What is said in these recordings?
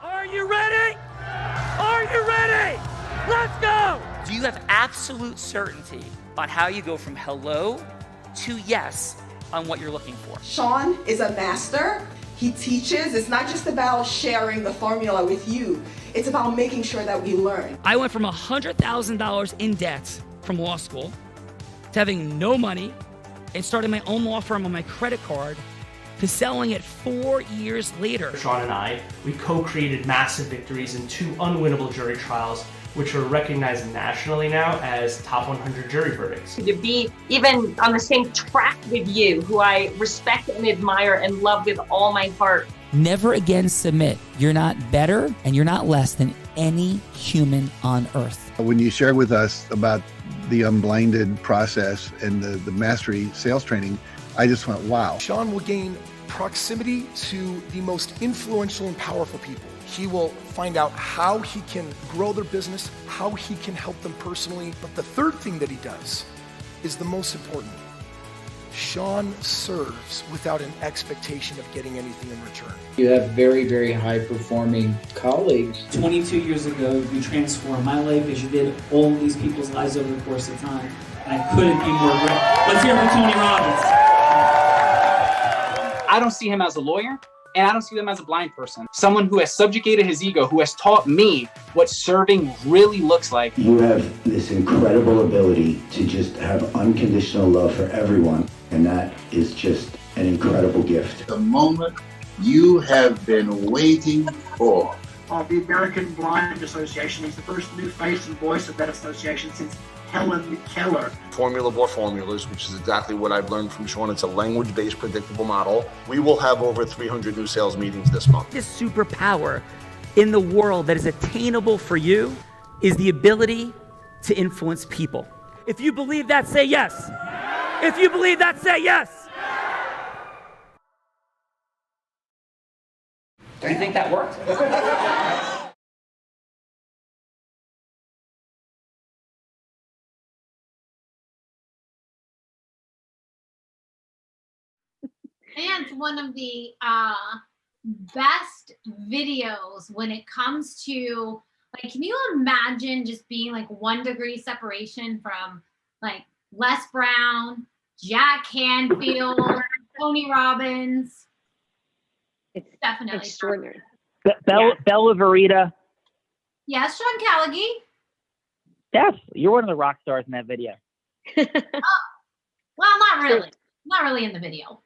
Are you ready? Are you ready? Let's go! Do you have absolute certainty on how you go from hello to yes on what you're looking for? Sean is a master. He teaches. It's not just about sharing the formula with you. It's about making sure that we learn. I went from $100,000 in debt from law school to having no money and starting my own law firm on my credit card to selling it 4 years later. Sean and I, we co-created massive victories in 2 unwinnable jury trials, which are recognized nationally now as top 100 jury verdicts. To be even on the same track with you, who I respect and admire and love with all my heart. Never again submit. You're not better and you're not less than any human on earth. When you shared with us about the Unblinded process and the mastery sales training, I just went, wow. Sean will gain proximity to the most influential and powerful people. He will find out how he can grow their business, how he can help them personally. But the third thing that he does is the most important. Sean serves without an expectation of getting anything in return. You have very, very high-performing colleagues. 22 years ago, you transformed my life as you did all these people's lives over the course of time. And I couldn't be more grateful. Let's hear it for Tony Robbins. I don't see him as a lawyer, and I don't see him as a blind person. Someone who has subjugated his ego, who has taught me what serving really looks like. You have this incredible ability to just have unconditional love for everyone, and that is just an incredible gift. The moment you have been waiting for. The American Blind Association is the first new face and voice of that association since Helen Keller. Formula for formulas, which is exactly what I've learned from Sean. It's a language-based predictable model. We will have over 300 new sales meetings this month. This superpower in the world that is attainable for you is the ability to influence people. If you believe that, say yes. If you believe that, say yes. Do you think that worked? And one of the best videos when it comes to, like, can you imagine just being like 1 degree separation from like Les Brown, Jack Canfield, Tony Robbins? It's definitely extraordinary. Bella Verita. Yes, Sean Callaghy. Yes, you're one of the rock stars in that video. Well, not really. Not really in the video.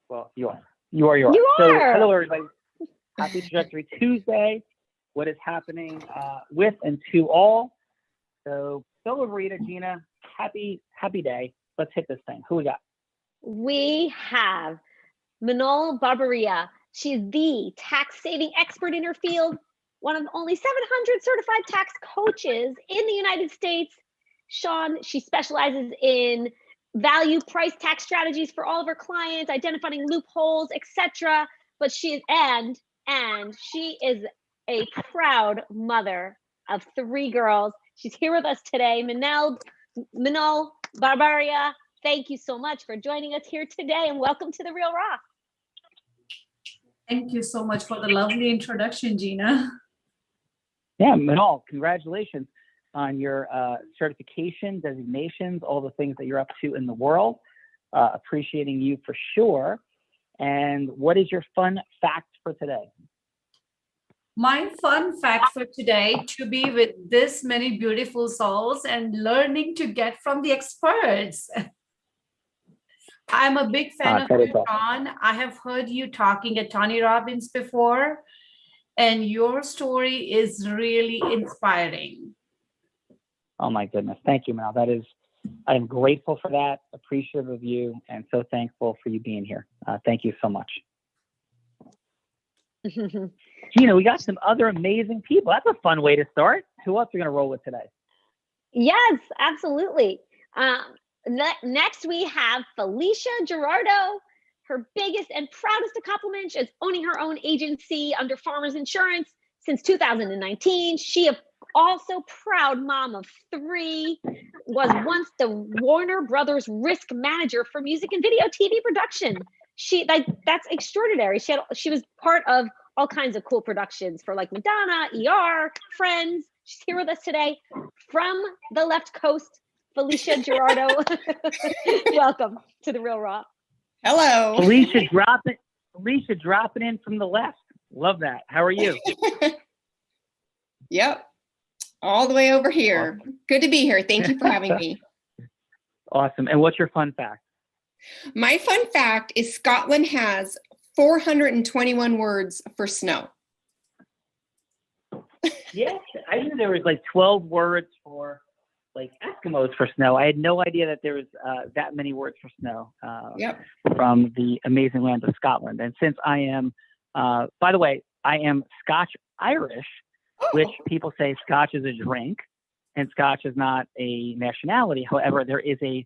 Well, you are. You are. You So, are. hello, everybody. Happy Trajectory Tuesday. What is happening with and to all? So, Bella Verita, Gina, happy day. Let's hit this thing. Who we got? We have Manal Barbaria. She's the tax saving expert in her field, one of only 700 certified tax coaches in the United States. Sean, she specializes in value price tax strategies for all of her clients, identifying loopholes, etc. But she is a proud mother of 3 girls. She's here with us today. Manal Barbaria, thank you so much for joining us here today, and welcome to The Real Raw. Thank you so much for the lovely introduction, Gina. Yeah, Manal, congratulations on your certification, designations, all the things that you're up to in the world. Appreciating you for sure. And what is your fun fact for today? My fun fact for today, to be with this many beautiful souls and learning to get from the experts. I'm a big fan of you, Sean. I have heard you talking at Tony Robbins before, and your story is really inspiring. Oh my goodness. Thank you, Mel. I'm grateful for that, appreciative of you, and so thankful for you being here. Thank you so much. Gina, we got some other amazing people. That's a fun way to start. Who else are we going to roll with today? Yes, absolutely. Next, we have Felicia Gerardo. Her biggest and proudest accomplishment is owning her own agency under Farmers Insurance since 2019. She, also proud mom of 3, was once the Warner Brothers risk manager for music and video TV production. That's extraordinary. She was part of all kinds of cool productions for like Madonna, ER, Friends. She's here with us today from the left coast, Felicia Gerardo. Welcome to The Real Raw. Hello. Felicia dropping in from the left. Love that. How are you? Yep. All the way over here. Awesome. Good to be here. Thank you for having me. Awesome. And what's your fun fact? My fun fact is Scotland has 421 words for snow. Yeah, I knew there was like 12 words for like Eskimos for snow. I had no idea that there was that many words for snow from the amazing land of Scotland. And since I am, by the way, I am Scotch-Irish, which people say Scotch is a drink and Scotch is not a nationality. However, there is a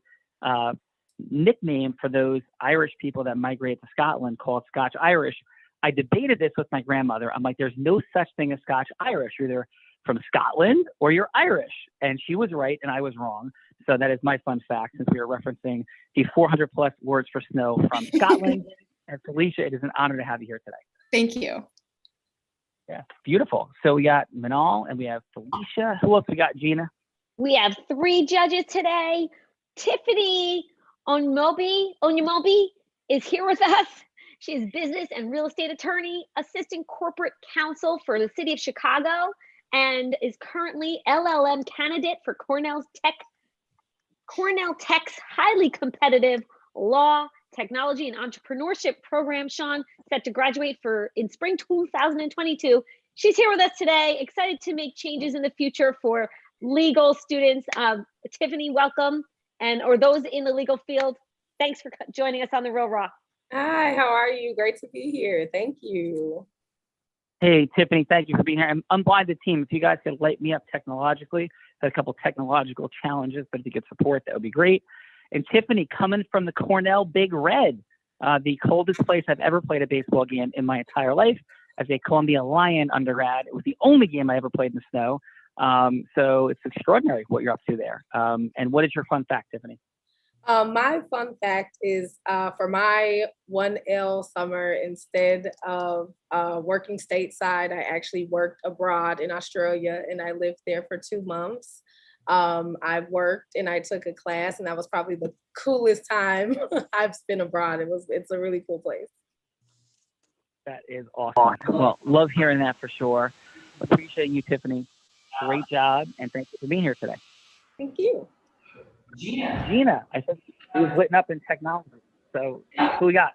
nickname for those Irish people that migrate to Scotland called Scotch-Irish. I debated this with my grandmother. I'm like, there's no such thing as Scotch-Irish. You're either from Scotland or you're Irish. And she was right and I was wrong. So that is my fun fact, since we are referencing the 400 plus words for snow from Scotland. And Felicia, it is an honor to have you here today. Thank you. Yeah, beautiful. So we got Manal and we have Felicia. Who else we got, Gina? We have 3 judges today. Tiffany Onyemobi is here with us. She is business and real estate attorney, assistant corporate counsel for the city of Chicago, and is currently LLM candidate for Cornell Tech's highly competitive law, technology, and entrepreneurship program. Sean, set to graduate in spring 2022. She's here with us today, excited to make changes in the future for legal students. Tiffany, welcome. Or those in the legal field, thanks for joining us on The Real Raw. Hi, how are you? Great to be here. Thank you. Hey, Tiffany, thank you for being here. I'm Unblinded team. If you guys could light me up technologically, had a couple technological challenges, but if you could support, that would be great. And Tiffany, coming from the Cornell Big Red, the coldest place I've ever played a baseball game in my entire life. As a Columbia Lion undergrad, it was the only game I ever played in the snow. So it's extraordinary what you're up to there. And what is your fun fact, Tiffany? My fun fact is for my 1L summer, instead of working stateside, I actually worked abroad in Australia and I lived there for 2 months. I worked and I took a class and that was probably the coolest time I've spent abroad. It's a really cool place. That is awesome. Well, love hearing that for sure. Appreciate you, Tiffany. Great job. And thank you for being here today. Thank you. Gina, I think he was lit up in technology. So who we got?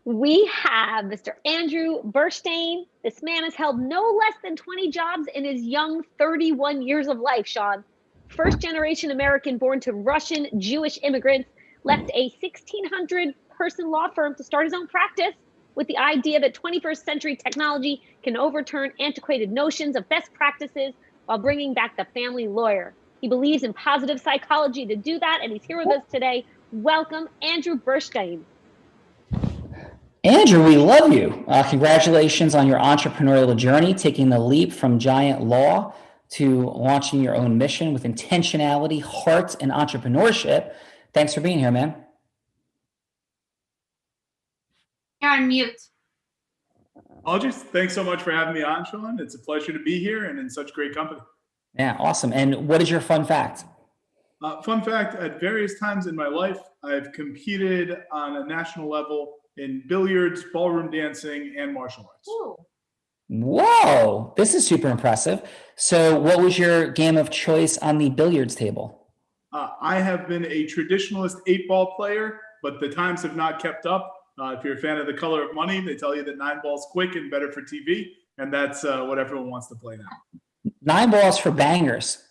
We have Mr. Andrew Burstein. This man has held no less than 20 jobs in his young 31 years of life, Sean. First generation American born to Russian Jewish immigrants, left a 1,600 person law firm to start his own practice with the idea that 21st century technology can overturn antiquated notions of best practices while bringing back the family lawyer. He believes in positive psychology to do that, and he's here with us today. Welcome, Andrew Burstein. Andrew, we love you. Congratulations on your entrepreneurial journey, taking the leap from giant law to launching your own mission with intentionality, heart, and entrepreneurship. Thanks for being here, man. You're on mute. Apologies. Thanks so much for having me on, Sean. It's a pleasure to be here and in such great company. Yeah, awesome. And what is your fun fact? Fun fact, at various times in my life, I've competed on a national level in billiards, ballroom dancing, and martial arts. Ooh. Whoa, this is super impressive. So what was your game of choice on the billiards table? I have been a traditionalist 8-ball player, but the times have not kept up. If you're a fan of The Color of Money, they tell you that 9-ball's quick and better for TV, and that's what everyone wants to play now. 9 balls for bangers.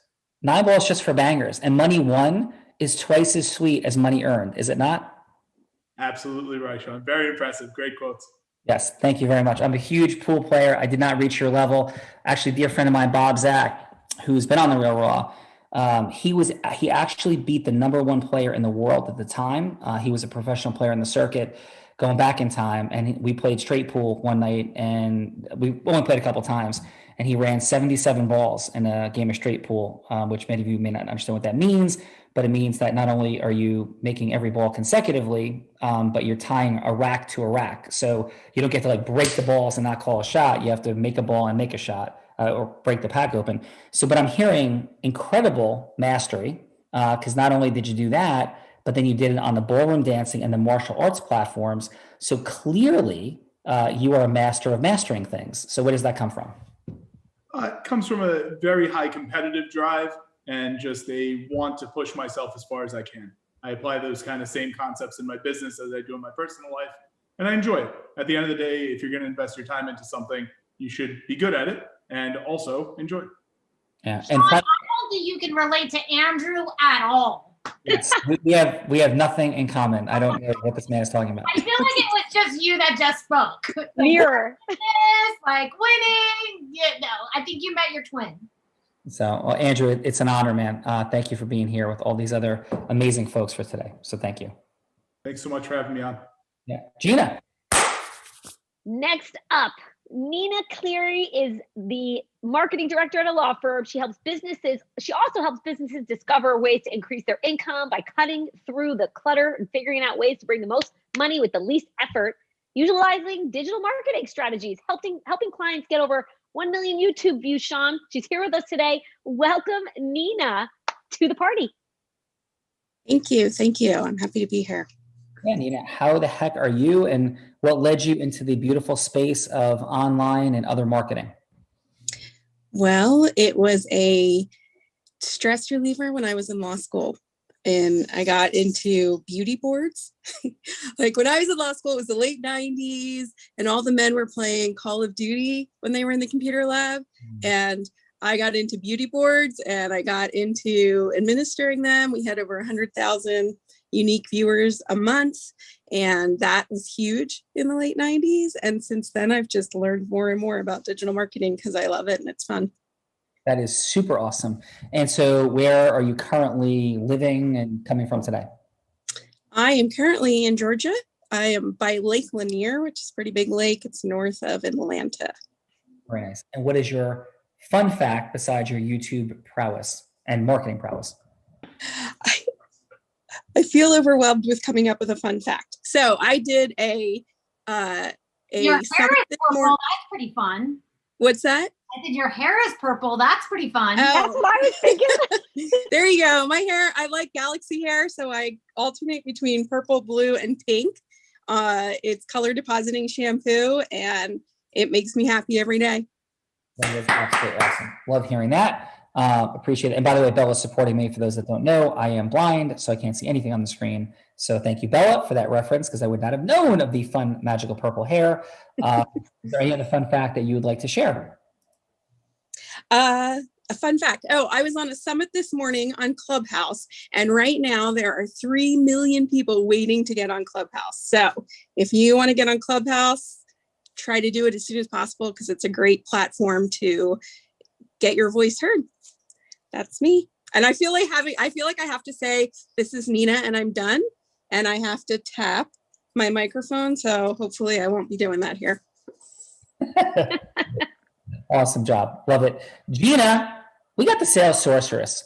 9 balls just for bangers. And money won is twice as sweet as money earned, is it not? Absolutely right, Sean. Very impressive. Great quotes. Yes, thank you very much. I'm a huge pool player. I did not reach your level. Actually, a dear friend of mine, Bob Zach, who's been on The Real Raw, he actually beat the #1 player in the world at the time. He was a professional player in the circuit going back in time, and we played straight pool one night, and we only played a couple times. and he ran 77 balls in a game of straight pool, which many of you may not understand what that means, but it means that not only are you making every ball consecutively, but you're tying a rack to a rack. So you don't get to like break the balls and not call a shot. You have to make a ball and make a shot, or break the pack open. So, but I'm hearing incredible mastery, because not only did you do that, but then you did it on the ballroom dancing and the martial arts platforms. So clearly you are a master of mastering things. So where does that come from? It comes from a very high competitive drive and just a want to push myself as far as I can. I apply those kind of same concepts in my business as I do in my personal life, and I enjoy it. At the end of the day, if you're going to invest your time into something, you should be good at it and also enjoy it. Yeah. Sean, I don't think you can relate to Andrew at all. We have nothing in common. I don't know what this man is talking about. I feel like it was just you that just spoke. Mirror. Like winning. Yeah, no, I think you met your twin. So, well, Andrew, it's an honor, man. Thank you for being here with all these other amazing folks for today. So thank you. Thanks so much for having me on. Yeah. Gina. Next up, Nina Cleary is the marketing director at a law firm. She also helps businesses discover ways to increase their income by cutting through the clutter and figuring out ways to bring the most money with the least effort, utilizing digital marketing strategies, helping clients get over 1 million YouTube views. Sean, she's here with us today. Welcome, Nina, to the party. Thank you. Thank you. I'm happy to be here. Yeah, Nina, how the heck are you, and what led you into the beautiful space of online and other marketing? Well, it was a stress reliever when I was in law school, and I got into beauty boards. Like when I was in law school, it was the late 90s, and all the men were playing Call of Duty when they were in the computer lab. And I got into beauty boards, and I got into administering them. We had over 100,000 unique viewers a month, and that was huge in the late 90s. And since then, I've just learned more and more about digital marketing because I love it and it's fun. That is super awesome. And so where are you currently living and coming from today? I am currently in Georgia. I am by Lake Lanier, which is a pretty big lake. It's north of Atlanta. Very nice. And what is your fun fact besides your YouTube prowess and marketing prowess? I feel overwhelmed with coming up with a fun fact. So I did a your hair is purple. That's pretty fun. What's that? I said your hair is purple. That's pretty fun. Oh. That's what I was thinking. There you go. My hair, I like galaxy hair, so I alternate between purple, blue, and pink. It's color depositing shampoo, and it makes me happy every day. That is absolutely awesome. Love hearing that. Appreciate it. And by the way, Bella's supporting me. For those that don't know, I am blind, so I can't see anything on the screen. So thank you, Bella, for that reference, because I would not have known of the fun, magical purple hair. Is there any other fun fact that you would like to share? A fun fact. Oh, I was on a summit this morning on Clubhouse, and right now there are 3 million people waiting to get on Clubhouse. So if you want to get on Clubhouse, try to do it as soon as possible because it's a great platform to get your voice heard. That's me. And I feel like I have to say, this is Nina and I'm done. And I have to tap my microphone. So hopefully I won't be doing that here. Awesome job. Love it. Gina, we got the sales sorceress.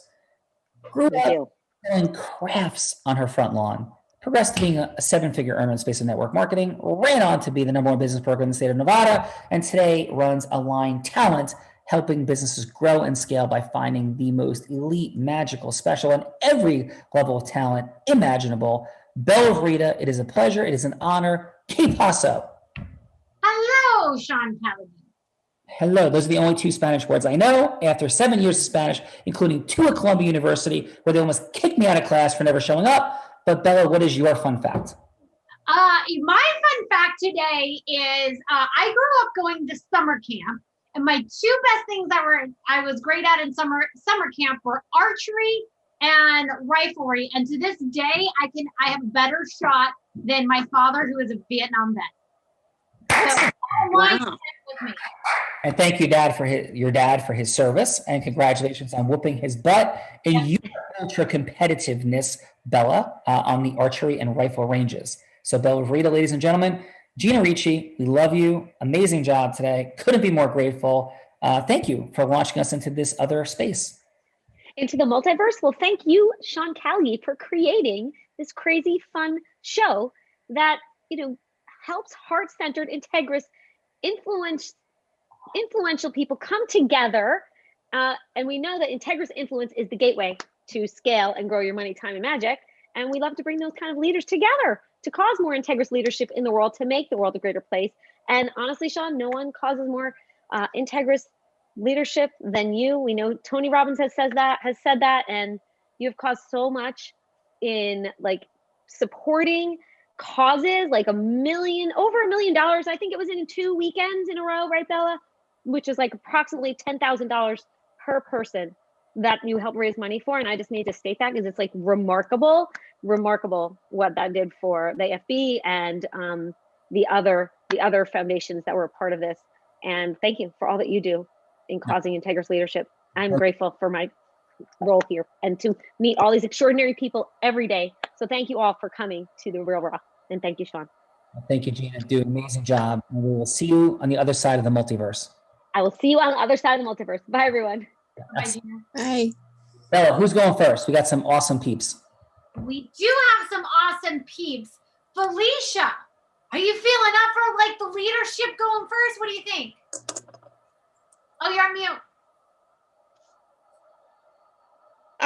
Grew up selling crafts on her front lawn. Progressed to being a 7-figure earner in the space of network marketing. Ran on to be the #1 business broker in the state of Nevada. And today runs Align Talent, helping businesses grow and scale by finding the most elite, magical, special, and every level of talent imaginable. Bella Rita, it is a pleasure. It is an honor. Que paso? Hello, Sean Kelly. Hello. Those are the only 2 Spanish words I know after 7 years of Spanish, including 2 at Columbia University, where they almost kicked me out of class for never showing up. But Bella, what is your fun fact? My fun fact today is I grew up going to summer camp, and my 2 best things I was great at in summer camp were archery and riflery. And to this day, I have a better shot than my father, who is a Vietnam vet. So Wow. With me. And thank you, your dad for his service, and congratulations on whooping his butt and your ultra competitiveness, Bella, on the archery and rifle ranges. So Bella Rita, ladies and gentlemen, Gina Ricci, we love you. Amazing job today. Couldn't be more grateful. thank you for launching us into this other space. Into the multiverse. Well, thank you, Sean Calgie, for creating this crazy fun show that, helps heart-centered, Integris influential people come together. And we know that Integris Influence is the gateway to scale and grow your money, time, and magic. And we love to bring those kind of leaders together to cause more Integris leadership in the world, to make the world a greater place. And honestly, Sean, no one causes more Integris leadership than you. We know Tony Robbins has said that, and you've caused so much in like supporting causes, like over $1 million. I think it was in 2 weekends in a row, right, Bella? Which is like approximately $10,000 per person that you help raise money for. And I just need to state that because it's like remarkable what that did for the AFB and the other foundations that were a part of this. And thank you for all that you do in causing Integris leadership. I'm grateful for my role here and to meet all these extraordinary people every day. So thank you all for coming to the Real Raw. And thank you, Sean. Thank you, Gina. Do an amazing job. And we will see you on the other side of the multiverse. I will see you on the other side of the multiverse. Bye, everyone. Bye, Gina. Bye. Bella, who's going first? We got some awesome peeps. We do have some awesome peeps. Felicia, are you feeling up for like the leadership going first? What do you think? Oh, you're on mute.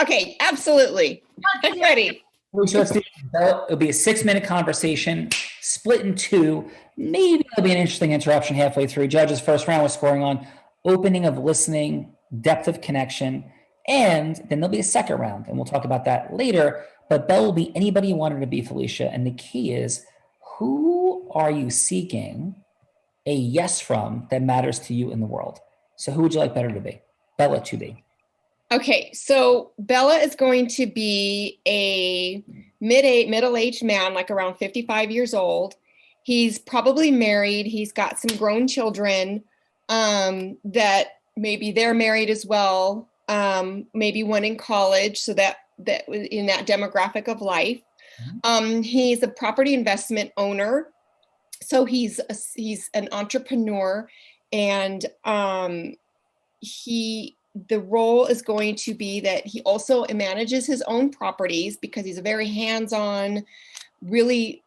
Okay, absolutely. I'm ready. It'll be a 6-minute conversation, split in 2. Maybe there'll be an interesting interruption halfway through. Judges' first round was scoring on opening of listening, depth of connection, and then there'll be a second round, and we'll talk about that later. But Belle will be anybody you wanted to be, Felicia, and the key is, who are you seeking a yes from that matters to you in the world? So who would you like better to be? Bella to be. Okay, so Bella is going to be a middle-aged man, like around 55 years old. He's probably married. He's got some grown children that maybe they're married as well. Maybe one in college, so that in that demographic of life. He's a property investment owner, so he's an entrepreneur, and the role is going to be that he also manages his own properties because he's a very hands-on, really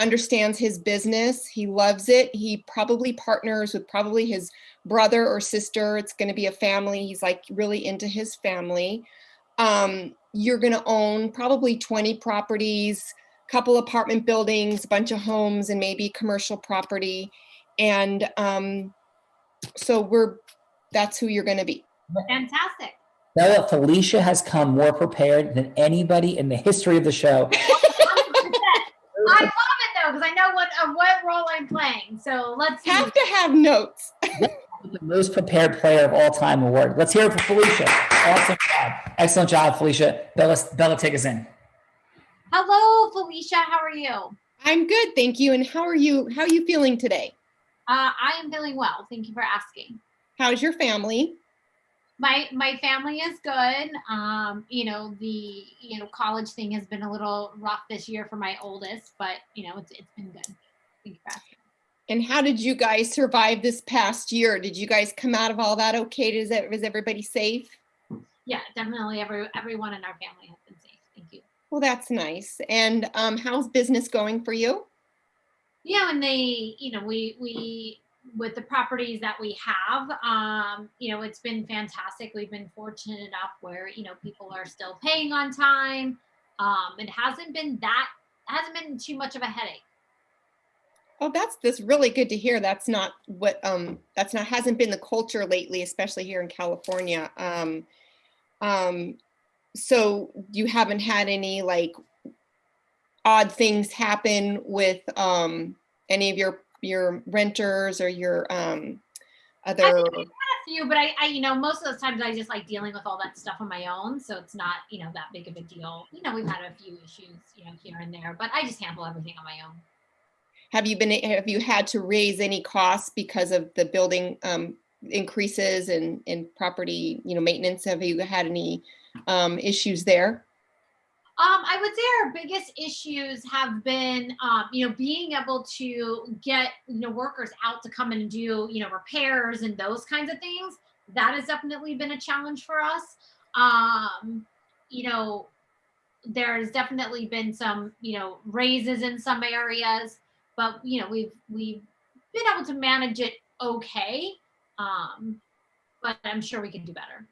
understands his business. He loves it. He probably partners with probably his brother or sister. It's going to be a family. He's like really into his family. You're going to own probably 20 properties, couple apartment buildings, a bunch of homes, and maybe commercial property. And so that's who you're going to be. Fantastic. Bella, Felicia has come more prepared than anybody in the history of the show. 100%. I love it though, because I know what role I'm playing. So let's have to have notes. The most prepared player of all time award. Let's hear it for Felicia. Awesome job. Excellent job, Felicia. Bella, take us in. Hello, Felicia. How are you? I'm good, thank you. And how are you feeling today? I am feeling well. Thank you for asking. How's your family? My family is good. The college thing has been a little rough this year for my oldest, but it's been good. Thank you for asking. And how did you guys survive this past year? Did you guys come out of all that okay? Was everybody safe? Yeah, definitely. Everyone in our family has been safe. Thank you. Well, that's nice. And how's business going for you? Yeah, and we with the properties that we have, it's been fantastic. We've been fortunate enough where, people are still paying on time. It hasn't been too much of a headache. Oh, that's really good to hear. That's not hasn't been the culture lately, especially here in California. So you haven't had any like odd things happen with any of your renters or your other. I've had a few, but I most of the times I just like dealing with all that stuff on my own, so it's not that big of a deal. We've had a few issues here and there, but I just handle everything on my own. Have you had to raise any costs because of the building increases and property maintenance? Have you had any issues there? I would say our biggest issues have been, being able to get, workers out to come and do, repairs and those kinds of things. That has definitely been a challenge for us. There's definitely been some, raises in some areas, but, we've been able to manage it okay. But I'm sure we can do better.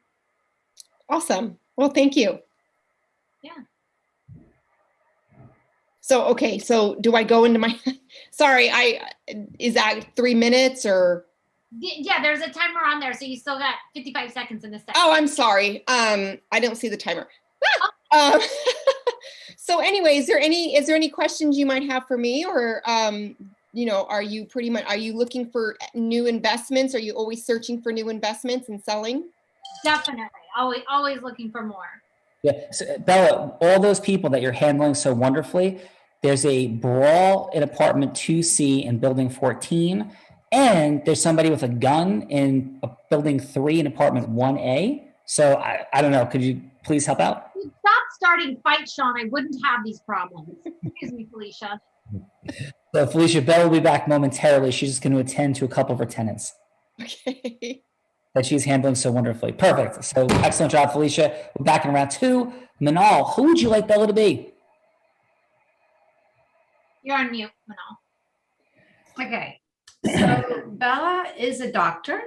Awesome. Well, thank you. Yeah. So, okay. So do I go into my, sorry, is that 3 minutes or? Yeah, there's a timer on there. So you still got 55 seconds in this section. Oh, I'm sorry. I don't see the timer. So anyway, is there any questions you might have for me, or, are you looking for new investments? Are you always searching for new investments and selling? Definitely. Always looking for more. Yeah. So, Bella, all those people that you're handling so wonderfully, there's a brawl in apartment 2C in building 14, and there's somebody with a gun in building 3 in apartment 1A. So I don't know. Could you please help out? Stop starting fights, Sean. I wouldn't have these problems. Excuse me, Felicia. So Felicia, Bella will be back momentarily. She's just going to attend to a couple of her tenants. Okay. That she's handling so wonderfully. Perfect. So excellent job, Felicia. We're back in round 2. Manal, who would you like Bella to be? You're on mute, Manal. Okay. So Bella is a doctor.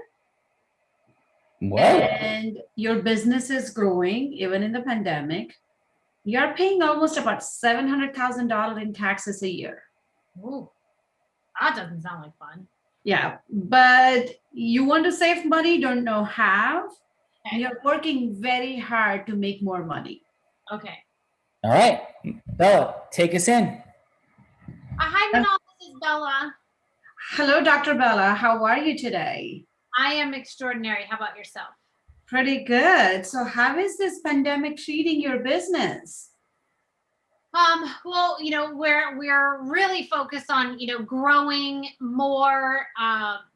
Whoa. And your business is growing even in the pandemic. You're paying almost about $700,000 in taxes a year. Ooh, that doesn't sound like fun. Yeah, but you want to save money, don't know how. Okay. You're working very hard to make more money. Okay. All right. Bella, take us in. Hi, Manal. This is Bella. Hello, Dr. Bella. How are you today? I am extraordinary. How about yourself? Pretty good. So how is this pandemic treating your business? Well, we're really focused on, growing more.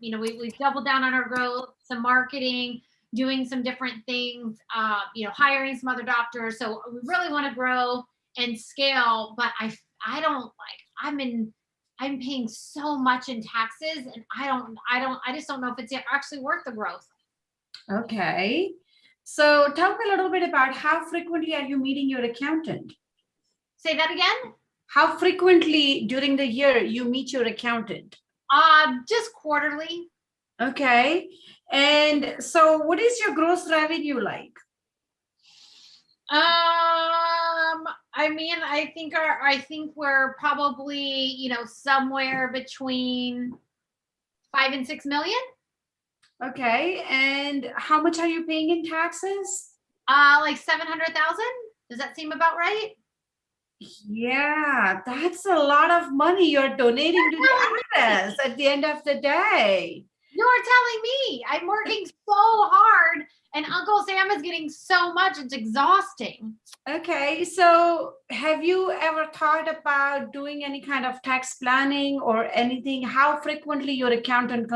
We've doubled down on our growth, some marketing, doing some different things, hiring some other doctors. So we really want to grow and scale, but I'm paying so much in taxes, and I just don't know if it's actually worth the growth. Okay. So tell me a little bit about how frequently are you meeting your accountant? Say that again? How frequently during the year you meet your accountant? Just quarterly. Okay. And so what is your gross revenue like? I think we're probably, somewhere between 5 and 6 million. Okay. And how much are you paying in taxes? Like 700,000. Does that seem about right? Yeah, that's a lot of money you're donating to the IRS at the end of the day. You're telling me I'm working so hard and Uncle Sam is getting so much, it's exhausting. Okay, so have you ever thought about doing any kind of tax planning or anything? How frequently your accountant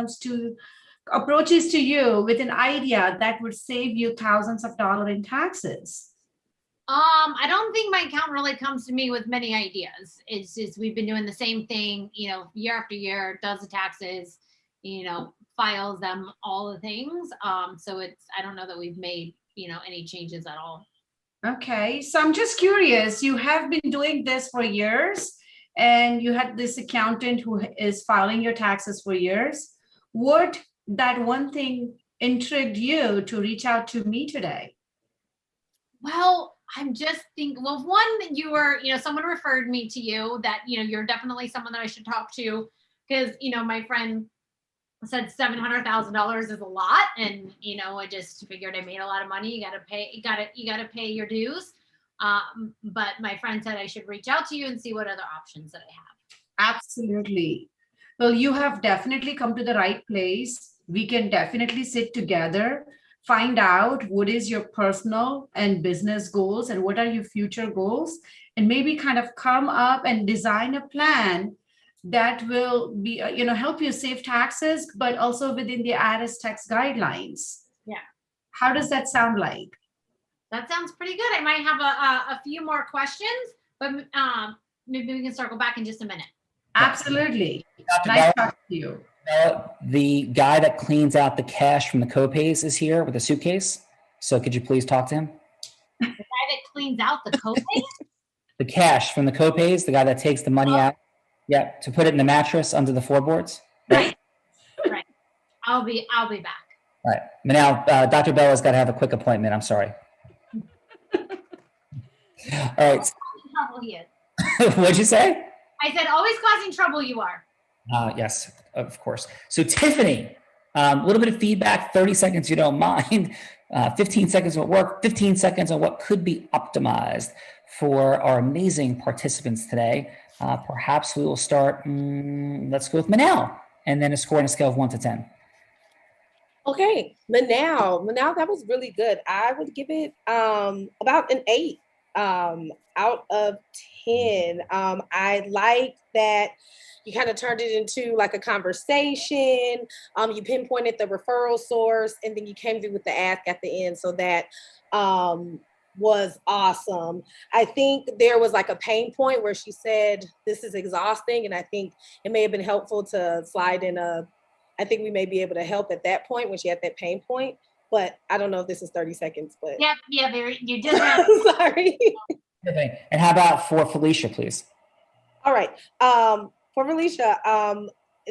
approaches to you with an idea that would save you thousands of dollars in taxes? I don't think my accountant really comes to me with many ideas. It's just we've been doing the same thing, year after year, does the taxes, files them, all the things. So I don't know that we've made, any changes at all. Okay, so I'm just curious, you have been doing this for years and you had this accountant who is filing your taxes for years. What that one thing intrigued you to reach out to me today? Well, I'm just thinking, one, you were, someone referred me to you that, you're definitely someone that I should talk to because, my friend said $700,000 is a lot. And, I just figured I made a lot of money. You got to pay your dues. But my friend said I should reach out to you and see what other options that I have. Absolutely. Well, you have definitely come to the right place. We can definitely sit together, find out what is your personal and business goals and what are your future goals, and maybe kind of come up and design a plan that will be, help you save taxes, but also within the IRS tax guidelines. Yeah. How does that sound like? That sounds pretty good. I might have a few more questions, but maybe we can circle back in just a minute. Absolutely. Dr. Nice Bell, talking to you. the guy that cleans out the cash from the copays is here with a suitcase. So could you please talk to him? The guy that cleans out the copay? The cash from the copays, the guy that takes the money out. Yeah, to put it in the mattress under the floorboards. Right. I'll be back. All right. Now, Dr. Bella's got to have a quick appointment. I'm sorry. All right. Trouble he is. What'd you say? I said, always causing trouble you are. Yes, of course. So Tiffany, a little bit of feedback, 30 seconds, you don't mind. 15 seconds on what worked, 15 seconds on what could be optimized for our amazing participants today. Perhaps we will start, let's go with Manal, and then a score on a scale of 1 to 10. Okay, Manal, that was really good. I would give it about an 8 out of 10. I like that you kind of turned it into like a conversation. You pinpointed the referral source, and then you came through with the ask at the end. So that was awesome. I think there was like a pain point where she said, this is exhausting. And I think it may have been helpful to slide in I think we may be able to help at that point when she had that pain point. But I don't know if this is 30 seconds, but. Yep, you did that. Sorry. And how about for Felicia, please? All right. For Felicia,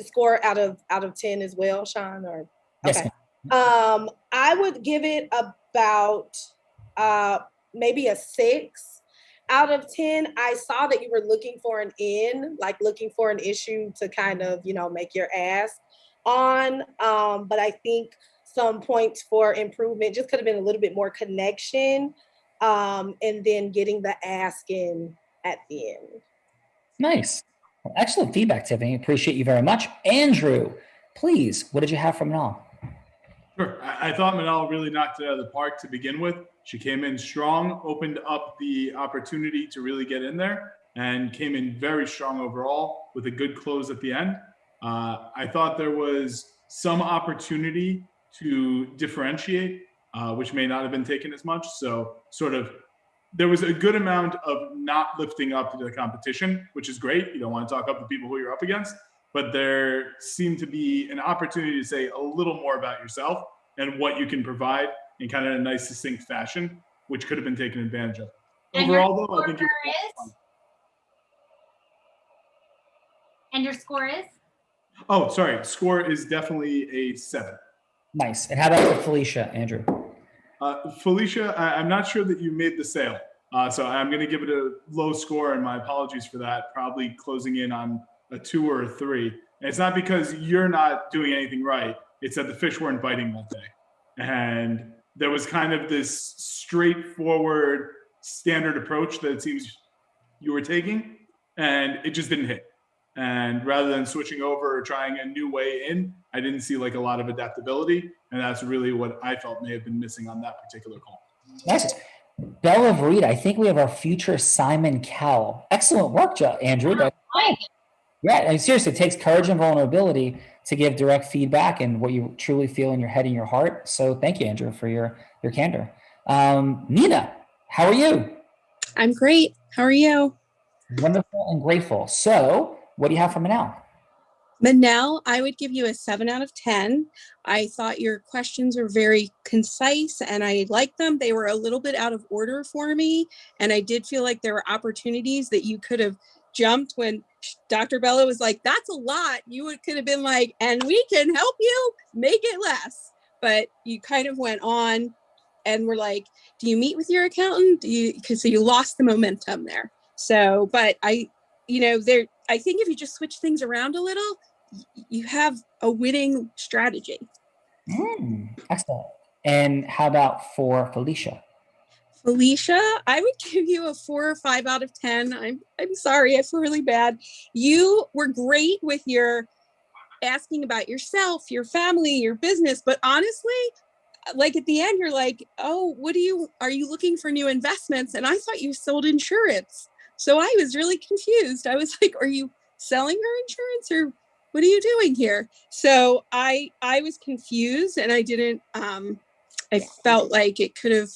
score out of 10 as well, Sean, or okay. Yes, I would give it about maybe a 6 out of 10. I saw that you were looking for an in, like looking for an issue to kind of, make your ask on. But I think some points for improvement just could have been a little bit more connection, and then getting the ask in at the end. Nice. Well, excellent feedback, Tiffany. Appreciate you very much. Andrew, please, what did you have from Manal? Sure. I thought Manal really knocked it out of the park to begin with. She came in strong, opened up the opportunity to really get in there, and came in very strong overall with a good close at the end. I thought there was some opportunity to differentiate, which may not have been taken as much. So there was a good amount of not lifting up to the competition, which is great. You don't want to talk up the people who you're up against, but there seemed to be an opportunity to say a little more about yourself and what you can provide in kind of a nice, succinct fashion, which could have been taken advantage of. Overall, though, I think And your score is? Oh, sorry. Score is definitely a 7. Nice. And how about for Felicia, Andrew? Felicia, I'm not sure that you made the sale. So I'm going to give it a low score, and my apologies for that, probably closing in on a 2 or a 3. And it's not because you're not doing anything right. It's that the fish weren't biting that day. And there was kind of this straightforward standard approach that it seems you were taking, and it just didn't hit. And rather than switching over or trying a new way in, I didn't see like a lot of adaptability. And that's really what I felt may have been missing on that particular call. Nice. Bella Verita, I think we have our future Simon Cowell. Excellent work, Andrew. Yeah, and seriously, it takes courage and vulnerability to give direct feedback and what you truly feel in your head and your heart. So thank you, Andrew, for your candor. Nina, how are you? I'm great. How are you? Wonderful and grateful. So what do you have for Manal? Manal, I would give you a 7 out of 10. I thought your questions were very concise and I liked them. They were a little bit out of order for me. And I did feel like there were opportunities that you could have jumped when Dr. Bella was like, that's a lot. You could have been like, and we can help you make it less. But you kind of went on and were like, do you meet with your accountant? So you lost the momentum there. So, but I think if you just switch things around a little, you have a winning strategy. Excellent. And how about for Felicia? Felicia, I would give you a 4 or 5 out of 10. I'm sorry, I feel really bad. You were great with your asking about yourself, your family, your business, but honestly, like at the end, you're like, oh, are you looking for new investments? And I thought you sold insurance. So I was really confused. I was like, are you selling her insurance or what are you doing here? So I was confused and I didn't, I felt like it could have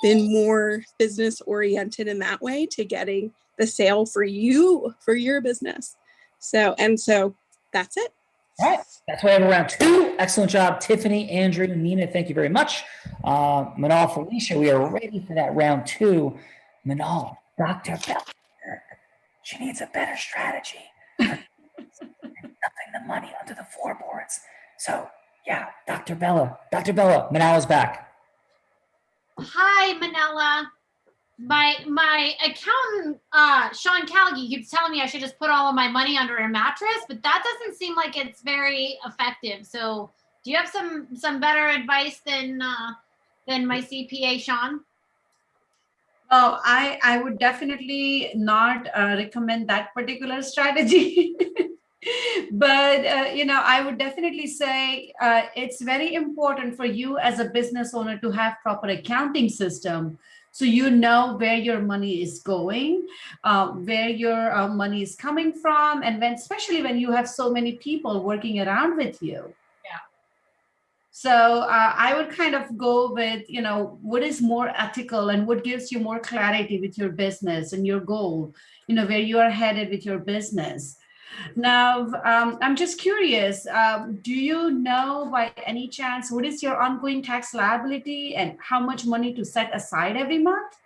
been more business oriented in that way to getting the sale for you, for your business. So that's it. All right. That's why I have round 2. Excellent job, Tiffany, Andrew, Nina. Thank you very much. Manal, Felicia, we are ready for that round 2. Manal, Dr. Bella, she needs a better strategy for dumping the money onto the floorboards. So, yeah, Dr. Bella, Manal is back. Hi, Manella. My accountant, Sean Callaghan, keeps telling me I should just put all of my money under a mattress, but that doesn't seem like it's very effective. So do you have some better advice than my CPA, Sean? Oh, I would definitely not recommend that particular strategy. But, I would definitely say it's very important for you as a business owner to have proper accounting system. So you know where your money is going, where your money is coming from, and especially when you have so many people working around with you. Yeah. So I would kind of go with, what is more ethical and what gives you more clarity with your business and your goal, where you are headed with your business. Now, I'm just curious, do you know by any chance, what is your ongoing tax liability and how much money to set aside every month?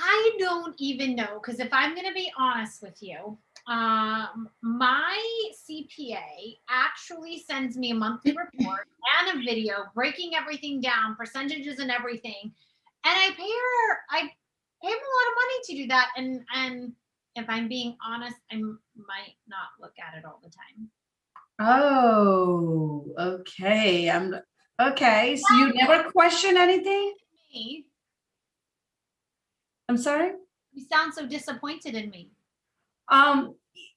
I don't even know, because if I'm going to be honest with you, my CPA actually sends me a monthly report and a video breaking everything down, percentages and everything. And I pay him a lot of money to do that. And if I'm being honest, I might not look at it all the time. Oh, okay. Okay. So you never question anything? Me? I'm sorry? You sound so disappointed in me.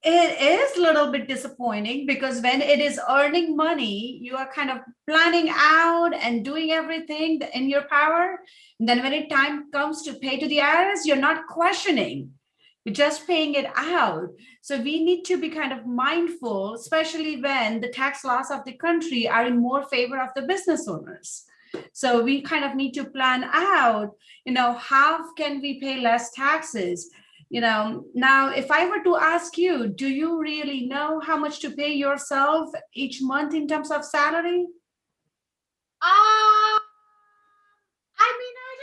It is a little bit disappointing because when it is earning money, you are kind of planning out and doing everything in your power. And then when time comes to pay to the IRS, you're not questioning. You're just paying it out. So we need to be kind of mindful, especially when the tax laws of the country are in more favor of the business owners. So we kind of need to plan out, how can we pay less taxes? Now, if I were to ask you, do you really know how much to pay yourself each month in terms of salary? I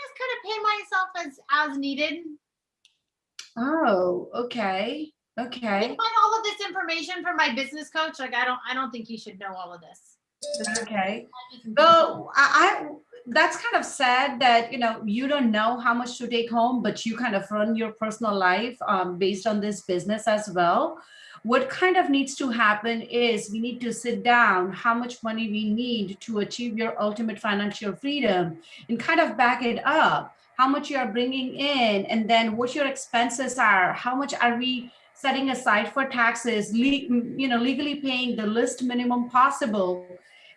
just kind of pay myself as needed. Oh, okay. Okay. You find all of this information from my business coach. Like, I don't think you should know all of this. Okay. So that's kind of sad that, you don't know how much to take home, but you kind of run your personal life based on this business as well. What kind of needs to happen is we need to sit down how much money we need to achieve your ultimate financial freedom and kind of back it up, how much you are bringing in, and then what your expenses are, how much are we setting aside for taxes, legally paying the least minimum possible,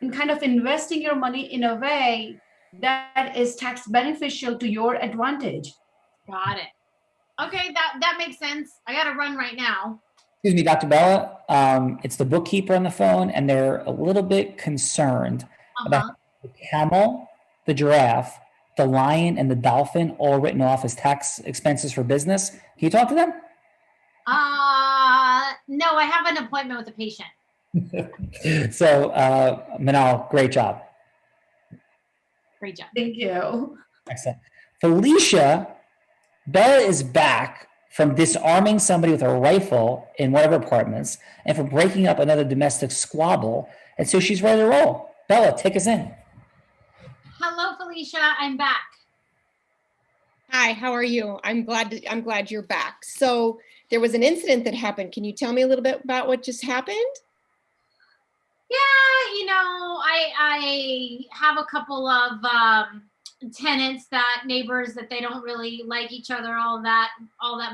and kind of investing your money in a way that is tax beneficial to your advantage. Got it. Okay, that makes sense. I got to run right now. Excuse me, Dr. Bella. It's the bookkeeper on the phone, and they're a little bit concerned about the camel, the giraffe, the lion, and the dolphin all written off as tax expenses for business. Can you talk to them? No, I have an appointment with a patient. So, Manal, great job. Great job. Thank you. Excellent. Felicia, Bella is back from disarming somebody with a rifle in one of her apartments and from breaking up another domestic squabble. And so she's ready to roll. Bella, take us in. Hello, Felicia. I'm back. Hi, how are you? I'm glad you're back. So there was an incident that happened. Can you tell me a little bit about what just happened? Yeah, I have a couple of tenants, neighbors that they don't really like each other all that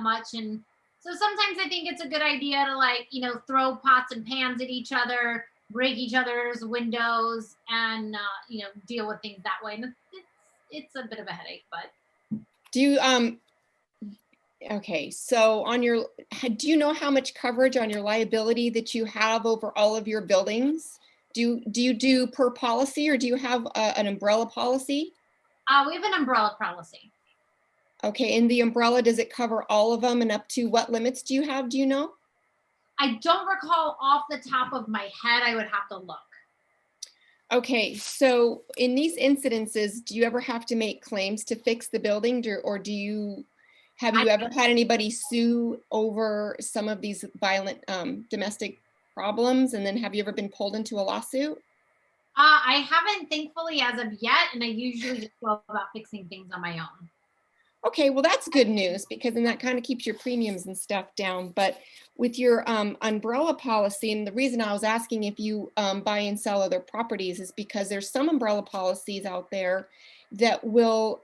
much, and so sometimes I think it's a good idea to throw pots and pans at each other, break each other's windows, and deal with things that way. And it's a bit of a headache, but do you okay, so do you know how much coverage on your liability that you have over all of your buildings? Do you do per policy, or do you have an umbrella policy? We have an umbrella policy. Okay, and the umbrella, does it cover all of them, and up to what limits do you have? Do you know? I don't recall off the top of my head. I would have to look. Okay, so in these incidences, do you ever have to make claims to fix the building, or have you ever had anybody sue over some of these violent domestic problems? And then have you ever been pulled into a lawsuit? I haven't, thankfully, as of yet, and I usually just go about fixing things on my own. Okay, well, that's good news, because then that kind of keeps your premiums and stuff down. But with your umbrella policy, and the reason I was asking if you buy and sell other properties is because there's some umbrella policies out there that will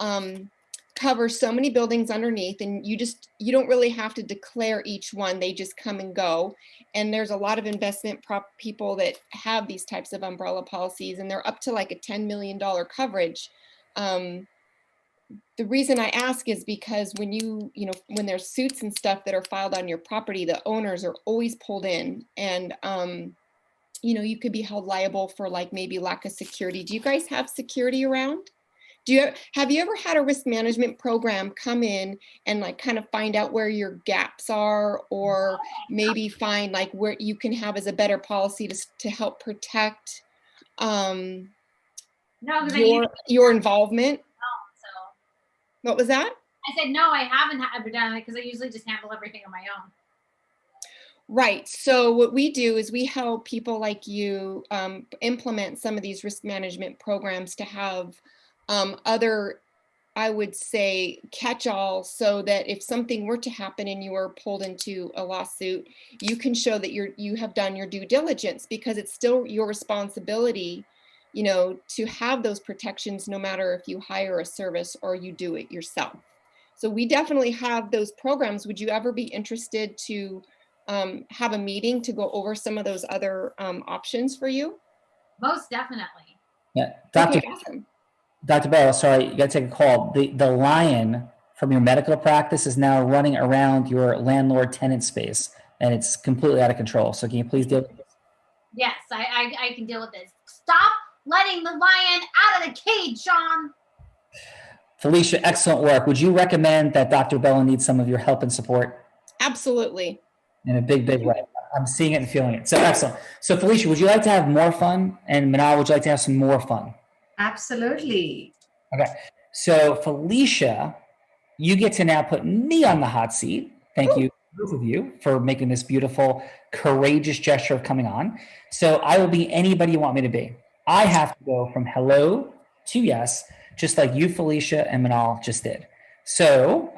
cover so many buildings underneath, and you don't really have to declare each one. They just come and go. And there's a lot of investment people that have these types of umbrella policies, and they're up to like a $10 million coverage. The reason I ask is because when when there's suits and stuff that are filed on your property, the owners are always pulled in, and you could be held liable for like maybe lack of security. Do you guys have security around? Have you ever had a risk management program come in and like kind of find out where your gaps are, or maybe find like where you can have as a better policy to help protect your involvement? What was that? I said, no, I haven't ever done it because I usually just handle everything on my own. Right. So what we do is we help people like you implement some of these risk management programs to have other, I would say, catch-all, so that if something were to happen and you were pulled into a lawsuit, you can show that you have done your due diligence, because it's still your responsibility to have those protections, no matter if you hire a service or you do it yourself. So we definitely have those programs. Would you ever be interested to have a meeting to go over some of those other options for you? Most definitely. Yeah, Awesome. Dr. Bell, sorry, you got to take a call. The lion from your medical practice is now running around your landlord-tenant space, and it's completely out of control. So can you please deal with this? Yes, I can deal with this. Stop letting the lion out of the cage, Sean. Felicia, excellent work. Would you recommend that Dr. Bella needs some of your help and support? Absolutely. In a big, big way. I'm seeing it and feeling it. So excellent. So Felicia, would you like to have more fun? And Manal, would you like to have some more fun? Absolutely. Okay. So Felicia, you get to now put me on the hot seat. Thank you, both of you, for making this beautiful, courageous gesture of coming on. So I will be anybody you want me to be. I have to go from hello to yes, just like you, Felicia, and Manal just did. So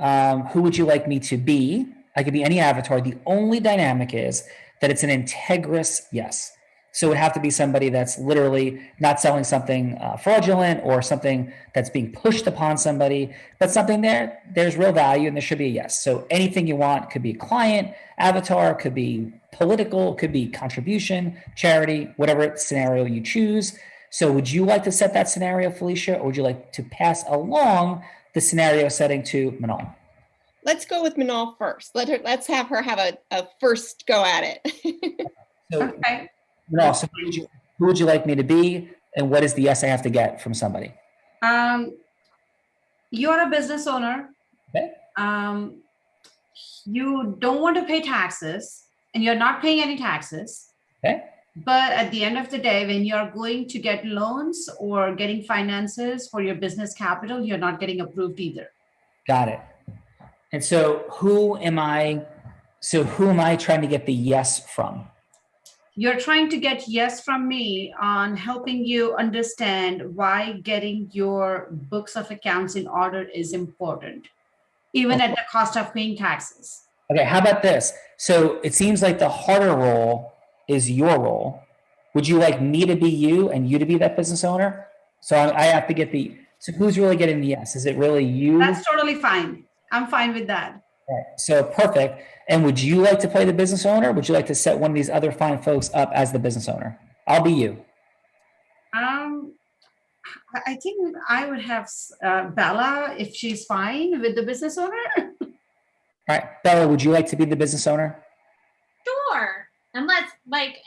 who would you like me to be? I could be any avatar. The only dynamic is that it's an Integris yes. So it would have to be somebody that's literally not selling something fraudulent or something that's being pushed upon somebody, but something there's real value, and there should be a yes. So anything you want, could be client, avatar, could be political, could be contribution, charity, whatever scenario you choose. So would you like to set that scenario, Felicia, or would you like to pass along the scenario setting to Manal? Let's go with Manal first. Let's have her have a first go at it. Okay. Manal, so who would you like me to be, and what is the yes I have to get from somebody? You are a business owner. Okay. You don't want to pay taxes, and you're not paying any taxes. Okay. But at the end of the day, when you're going to get loans or getting finances for your business capital, you're not getting approved either. Got it. And so who am I trying to get the yes from? You're trying to get yes from me on helping you understand why getting your books of accounts in order is important, even at the cost of paying taxes. Okay, how about this? So it seems like the harder role is your role. Would you like me to be you and you to be that business owner? So I have to get so who's really getting the yes? Is it really you? That's totally fine. I'm fine with that. All right, so perfect. And would you like to play the business owner? Would you like to set one of these other fine folks up as the business owner? I'll be you. I think I would have Bella, if she's fine with the business owner. All right, Bella, would you like to be the business owner? Sure. Unless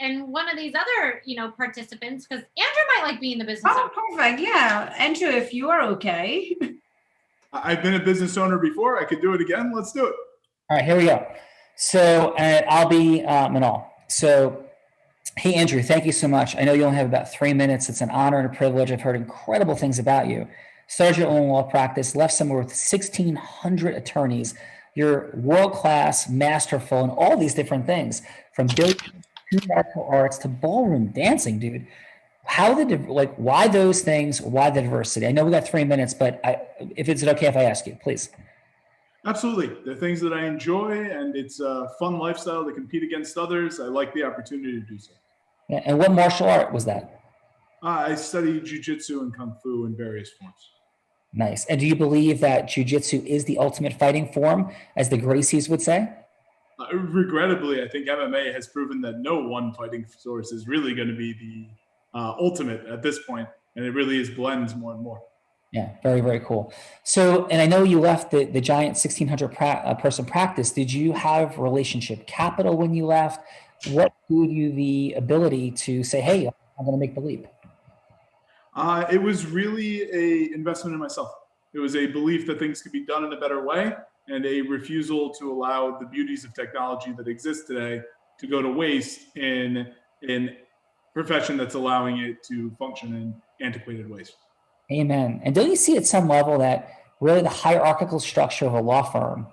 and one of these other, participants, because Andrew might like being the business owner. Perfect. Yeah. Andrew, if you are okay. I've been a business owner before. I could do it again. Let's do it. All right, here we go. So, and I'll be Manal. So, hey, Andrew, thank you so much. I know you only have about 3 minutes. It's an honor and a privilege. I've heard incredible things about you. Started your own law practice, left somewhere with 1,600 attorneys. You're world-class, masterful in all these different things, from billiards to martial arts to ballroom dancing, dude. Why those things? Why the diversity? I know we got 3 minutes, but if it's okay if I ask you, please. Absolutely. They're things that I enjoy, and it's a fun lifestyle to compete against others. I like the opportunity to do so. Yeah, and what martial art was that? I studied jiu-jitsu and kung fu in various forms. Nice. And do you believe that jiu-jitsu is the ultimate fighting form, as the Gracies would say? Regrettably, I think MMA has proven that no one fighting source is really going to be the ultimate at this point, and it really is blends more and more. Yeah, very, very cool. So, and I know you left the giant 1,600 person practice. Did you have relationship capital when you left? What gave you the ability to say, hey, I'm going to make the leap? It was really an investment in myself. It was a belief that things could be done in a better way, and a refusal to allow the beauties of technology that exist today to go to waste in a profession that's allowing it to function in antiquated ways. Amen. And don't you see at some level that really the hierarchical structure of a law firm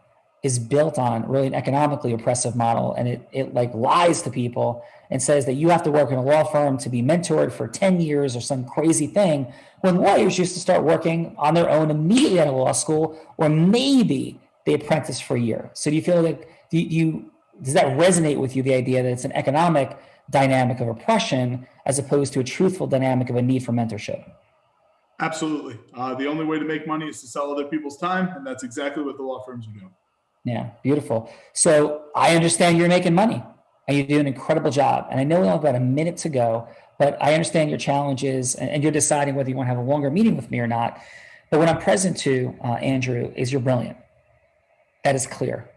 is built on really an economically oppressive model, and it lies to people and says that you have to work in a law firm to be mentored for 10 years or some crazy thing, when lawyers used to start working on their own immediately out of law school, or maybe they apprentice for a year. So do you feel like, does that resonate with you, the idea that it's an economic dynamic of oppression as opposed to a truthful dynamic of a need for mentorship? Absolutely. The only way to make money is to sell other people's time, and that's exactly what the law firms are doing. Yeah, beautiful. So I understand you're making money and you do an incredible job. And I know we only have about a minute to go, but I understand your challenges and you're deciding whether you want to have a longer meeting with me or not. But what I'm present to, Andrew, is you're brilliant. That is clear.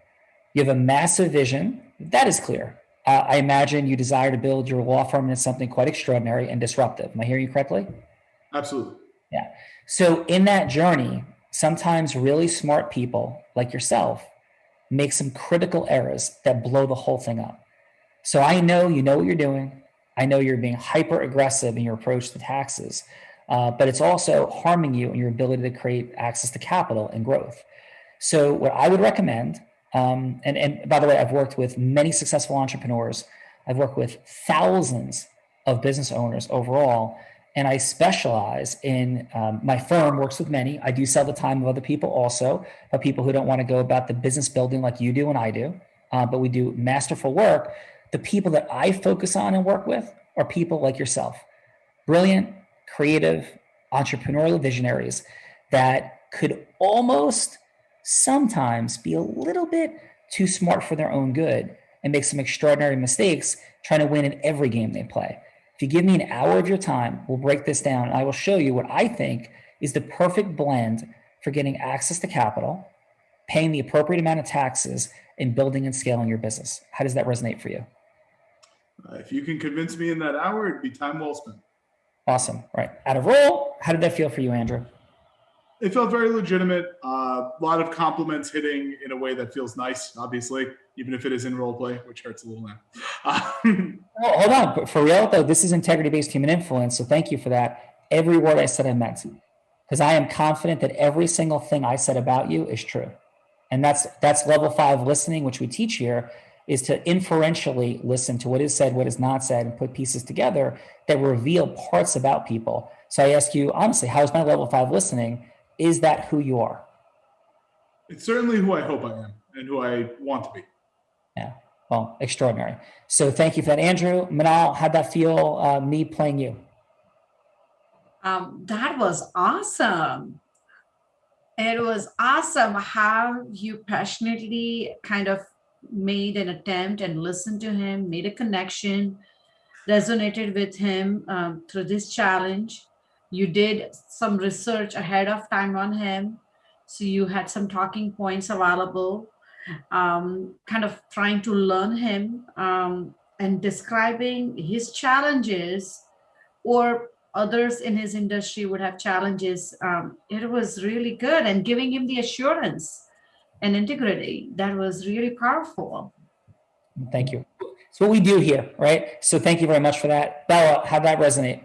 You have a massive vision. That is clear. I imagine you desire to build your law firm into something quite extraordinary and disruptive. Am I hearing you correctly? Absolutely. Yeah. So in that journey, sometimes really smart people like yourself make some critical errors that blow the whole thing up. So I know you know what you're doing. I know you're being hyper aggressive in your approach to taxes, but it's also harming you in your ability to create access to capital and growth. So what I would recommend, and by the way, I've worked with many successful entrepreneurs. I've worked with thousands of business owners overall, and I specialize in, my firm works with many. I do sell the time of other people also, but people who don't want to go about the business building like you do and I do, but we do masterful work. The people that I focus on and work with are people like yourself, brilliant, creative, entrepreneurial visionaries that could almost sometimes be a little bit too smart for their own good and make some extraordinary mistakes trying to win in every game they play. If you give me an hour of your time, we'll break this down and I will show you what I think is the perfect blend for getting access to capital, paying the appropriate amount of taxes, and building and scaling your business. How does that resonate for you? If you can convince me in that hour, it'd be time well spent. Awesome. Right. Out of roll, how did that feel for you, Andrew? It felt very legitimate. A lot of compliments hitting in a way that feels nice, obviously, even if it is in role play, which hurts a little now. Oh, hold on. For real, though, this is integrity-based human influence, so thank you for that. Every word I said I meant, because I am confident that every single thing I said about you is true. And that's level 5 listening, which we teach here, is to inferentially listen to what is said, what is not said, and put pieces together that reveal parts about people. So I ask you, honestly, how is my level 5 listening? Is that who you are? It's certainly who I hope I am and who I want to be. Yeah, well, extraordinary. So thank you for that, Andrew. Manal, how'd that feel, me playing you? That was awesome. It was awesome how you passionately kind of made an attempt and listened to him, made a connection, resonated with him through this challenge. You did some research ahead of time on him. So you had some talking points available, kind of trying to learn him. and describing his challenges, or others in his industry would have challenges. It was really good, and giving him the assurance and integrity that was really powerful. Thank you. It's what we do here, right? So thank you very much for that. Bella, how'd that resonate?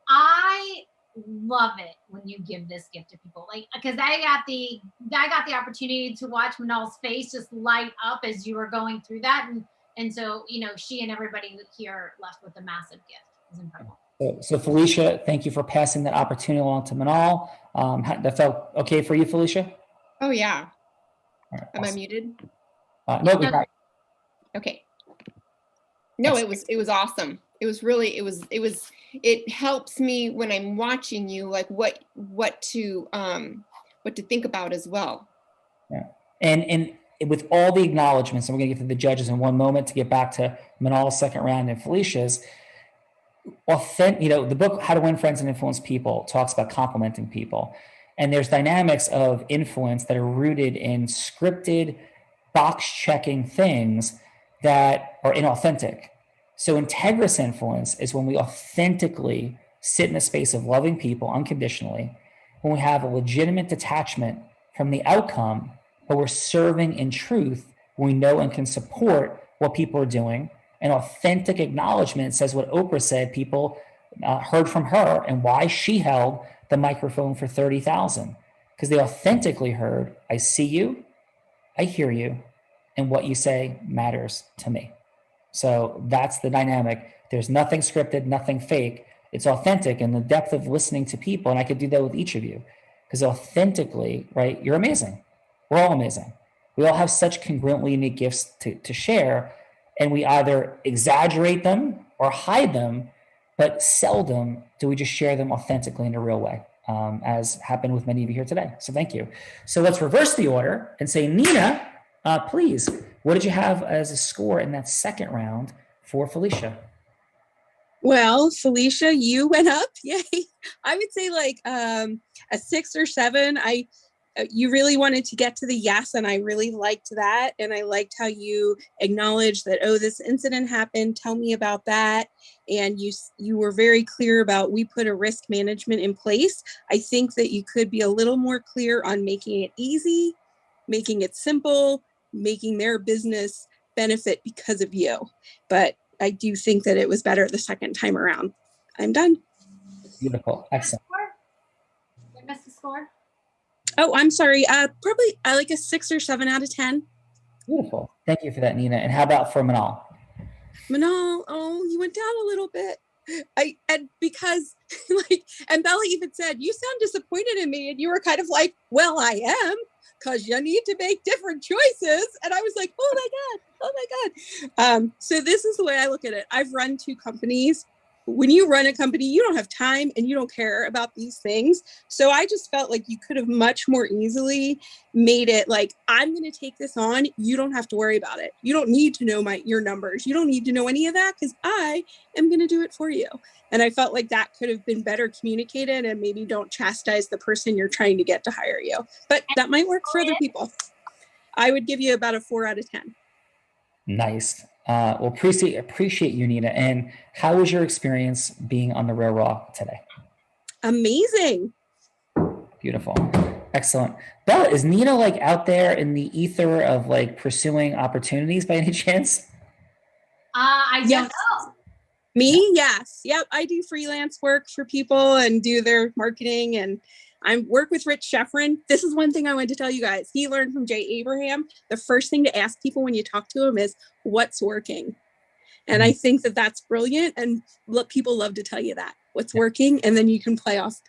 I love it when you give this gift to people, like, because I got the opportunity to watch Manal's face just light up as you were going through that, and so she and everybody here left with a massive gift. It was incredible. So Felicia, thank you for passing that opportunity along to Manal. That felt okay for you, Felicia? Oh yeah. Right, Am awesome. I muted? No, we got. Okay. No, it was awesome. It was really, it helps me when I'm watching you, like what to think about as well. Yeah. And with all the acknowledgments, and we're gonna get to the judges in one moment to get back to Manal's second round and Felicia's, the book, How to Win Friends and Influence People, talks about complimenting people. And there's dynamics of influence that are rooted in scripted, box-checking things that are inauthentic. So Integris Influence is when we authentically sit in a space of loving people unconditionally, when we have a legitimate detachment from the outcome, but we're serving in truth, when we know and can support what people are doing. An authentic acknowledgement says what Oprah said people heard from her, and why she held the microphone for 30,000. Because they authentically heard, I see you, I hear you, and what you say matters to me. So that's the dynamic. There's nothing scripted, nothing fake. It's authentic in the depth of listening to people. And I could do that with each of you. Because authentically, right, you're amazing. We're all amazing. We all have such congruently unique gifts to share. And we either exaggerate them or hide them, but seldom do we just share them authentically in a real way, as happened with many of you here today. So thank you. So let's reverse the order and say, Nina, please, what did you have as a score in that second round for Felicia? Well, Felicia, you went up. Yay. I would say like a 6 or 7. You really wanted to get to the yes, and I really liked that. And I liked how you acknowledged that, oh, this incident happened. Tell me about that. And you were very clear about, we put a risk management in place. I think that you could be a little more clear on making it easy, making it simple, making their business benefit because of you. But I do think that it was better the second time around. I'm done. Beautiful. Excellent. Did I miss the score? Oh, I'm sorry. Probably like a 6 or 7 out of 10. Beautiful. Thank you for that, Nina. And how about for Manal? Manal, oh, you went down a little bit. Because and Bella even said, you sound disappointed in me. And you were kind of like, well, I am, because you need to make different choices. And I was like, oh my God. So this is the way I look at it. I've run 2 companies. When you run a company, you don't have time and you don't care about these things. So I just felt like you could have much more easily made it like, I'm going to take this on. You don't have to worry about it. You don't need to know your numbers. You don't need to know any of that, because I am going to do it for you. And I felt like that could have been better communicated, and maybe don't chastise the person you're trying to get to hire you. But that might work for other people. I would give you about a 4 out of 10. Nice. Well, appreciate you, Nina. And how was your experience being on the Real Raw today? Amazing. Beautiful. Excellent. Bella, is Nina like out there in the ether of like pursuing opportunities by any chance? I don't know. Me? Yes. Yep. I do freelance work for people and do their marketing, and I work with Rich Sheffrin. This is one thing I wanted to tell you guys. He learned from Jay Abraham. The first thing to ask people when you talk to them is, what's working? And I think that that's brilliant. And people love to tell you that, what's working. And then you can play off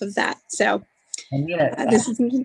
of that. So this is. Yeah,